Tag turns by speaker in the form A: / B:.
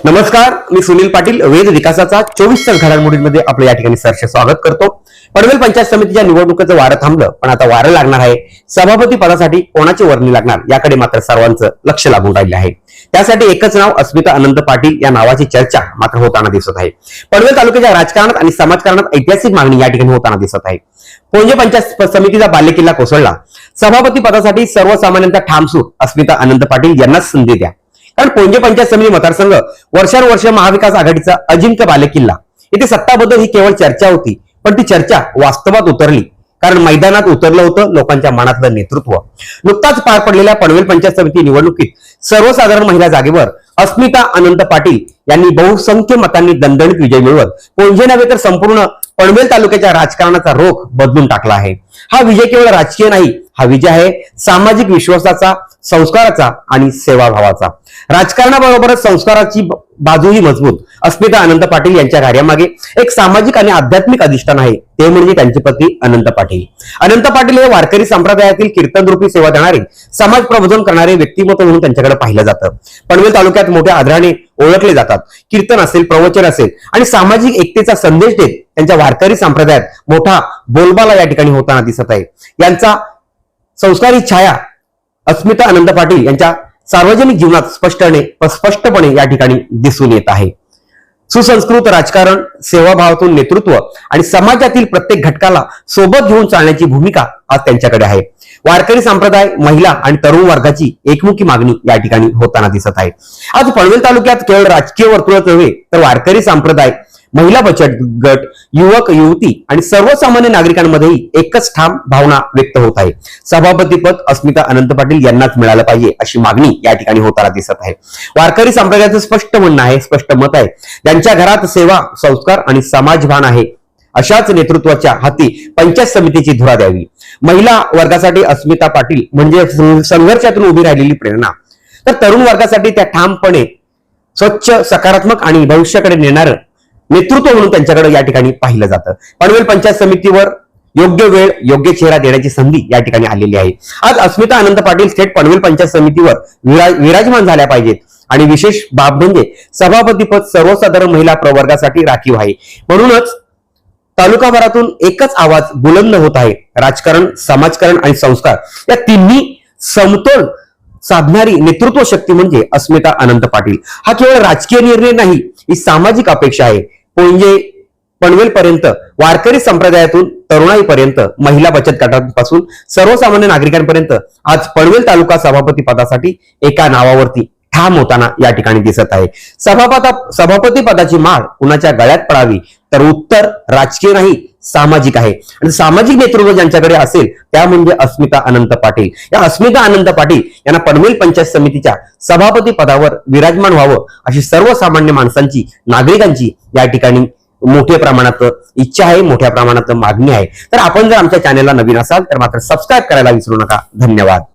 A: नमस्कार, मी सुनील पाटील. वेद विकासाचा 24 तास घडामोडींमध्ये आपलं या ठिकाणी सहर्ष स्वागत करतो. पनवेल पंचायत समितीच्या निवडणुकीचं वारं थांबलं, पण आता वारं लागणार आहे. सभापती पदासाठी कोणाची वर्णी लागणार याकडे मात्र सर्वांचं लक्ष लागून राहिलं आहे. त्यासाठी एकच नाव, अस्मिता अनंत पाटील या नावाची चर्चा मात्र होताना दिसत आहे. पनवेल तालुक्याच्या राजकारणात आणि समाजकारणात ऐतिहासिक मागणी या ठिकाणी होताना दिसत आहे. पोंजे पंचायत समितीचा बालेकिल्ला कोसळला. सभापती पदासाठी सर्वसामान्यांचा ठामसूर अस्मिता अनंत पाटील यांनाच संधी द्या. कारण पोंजे पंचायत समिती मतदारसंघ वर्षानुवर्ष महाविकास आघाडीचा अजिंक्य बालेकिल्ला. इथे सत्ताबद्दल ही केवळ चर्चा होती, पण ती चर्चा वास्तवात उतरली. कारण मैदानात उतरलं होतं लोकांच्या मनातलं नेतृत्व. नुकताच पार पडलेल्या पनवेल पंचायत समिती निवडणुकीत सर्वसाधारण महिला जागेवर अस्मिता अनंत पाटील यांनी बहुसंख्य मतांनी दणदणीत विजय मिळवत पोंजे नव्हे तर संपूर्ण पनवेल तालुक्याच्या राजकारणाचा रोख बदलून टाकला आहे. हा विजय केवळ राजकीय नाही, हा विजय आहे सामाजिक विश्वासाचा, संस्काराचा आणि सेवाभावाचा. राजकारणाबरोबरच संस्काराची बाजूही मजबूत. अस्मिता अनंत पाटील यांच्या कार्यामागे एक सामाजिक आणि आध्यात्मिक अधिष्ठान आहे, ते म्हणजे त्यांचे पती अनंत पाटील. अनंत पाटील हे वारकरी संप्रदायातील कीर्तनरूपी सेवा देणारे, समाज प्रबोधन करणारे व्यक्तिमत्व म्हणून त्यांच्याकडे पाहिलं जातं. पनवेल तालुक्यात मोठ्या आदराने ओळखले जातात. कीर्तन असेल, प्रवचन असेल आणि सामाजिक एकतेचा संदेश देत त्यांच्या वारकरी संप्रदायात मोठा बोलबाला या ठिकाणी होताना दिसत आहे. यांचा संस्कारी छाया अस्मिता अनंत पाटील यांच्या सार्वजनिक जीवनात स्पष्टपणे या ठिकाणी दिसून येत आहे. सुसंस्कृत राजकारण, सेवाभावातून नेतृत्व आणि समाजातील प्रत्येक घटकाला सोबत घेऊन चालण्याची भूमिका आज त्यांच्याकडे आहे. वारकरी संप्रदाय, महिला आणि तरुण वर्गाची एकमुखी मागणी या ठिकाणी होताना दिसत आहे. आज पनवेल तालुक्यात केवळ राजकीय वर्तुळात नव्हे तर वारकरी संप्रदाय, महिला बचत गट, युवक युवती आणि सर्वसामान्य नागरिकांमध्येही एकच ठाम भावना व्यक्त होत आहे. सभापती पद अस्मिता अनंत पाटील यांनाच मिळालं पाहिजे अशी मागणी या ठिकाणी होताना दिसत आहे. वारकरी संप्रदायाचं स्पष्ट म्हणणं आहे, स्पष्ट मत आहे. त्यांच्या घरात सेवा, संस्कार आणि समाजभान आहे. अशाच नेतृत्वाच्या हाती पंचायत समितीची धुरा द्यावी. महिला वर्गासाठी अस्मिता पाटील म्हणजे संघर्षातून उभी राहिलेली प्रेरणा, तर तरुण वर्गासाठी त्या ठामपणे स्वच्छ, सकारात्मक आणि भविष्याकडे नेणारं नेतृत्व म्हणून त्यांच्याकडे या ठिकाणी पाहिलं जातं. पनवेल पंचायत समितीवर योग्य वेळ, योग्य चेहरा देण्याची संधी या ठिकाणी आलेली आहे. आज अस्मिता अनंत पाटील थेट पनवेल पंचायत समितीवर विराजमान झाल्या पाहिजेत. आणि विशेष बाब म्हणजे सभापतीपद सर्वसाधारण महिला प्रवर्गासाठी राखीव आहे. म्हणूनच तालुकाभरातून एकच आवाज बुलंद होत आहे. राजकारण, समाजकारण आणि संस्कार या तिन्ही समतोल साधणारी नेतृत्व शक्ती म्हणजे अस्मिता अनंत पाटील. हा केवळ राजकीय निर्णय नाही, ही सामाजिक अपेक्षा आहे. पनवेल पर्यंत, वारकरी संप्रदायातून तरुणाईपर्यंत, महिला बचत गटांपासून सर्वसामान्य नागरिकांपर्यंत आज पनवेल तालुका सभापती पदासाठी एका नावावरती ठाम होताना या ठिकाणी दिसत आहे. सभापती पदाची माळ कुणाच्या गळ्यात पडावी तर उत्तर राजकीय नाही, सामाजिक आहे. आणि सामाजिक नेतृत्व ज्यांच्याकडे असेल त्या म्हणजे अस्मिता अनंत पाटील. या अस्मिता अनंत पाटील यांना पनवेल पंचायत समितीच्या सभापती पदावर विराजमान व्हावं अशी सर्वसामान्य माणसांची, नागरिकांची या ठिकाणी मोठ्या प्रमाणात इच्छा आहे, मोठ्या प्रमाणात मागणी आहे. तर आपण जर आमच्या चॅनेलला नवीन असाल तर मात्र सबस्क्राईब करायला विसरू नका. धन्यवाद.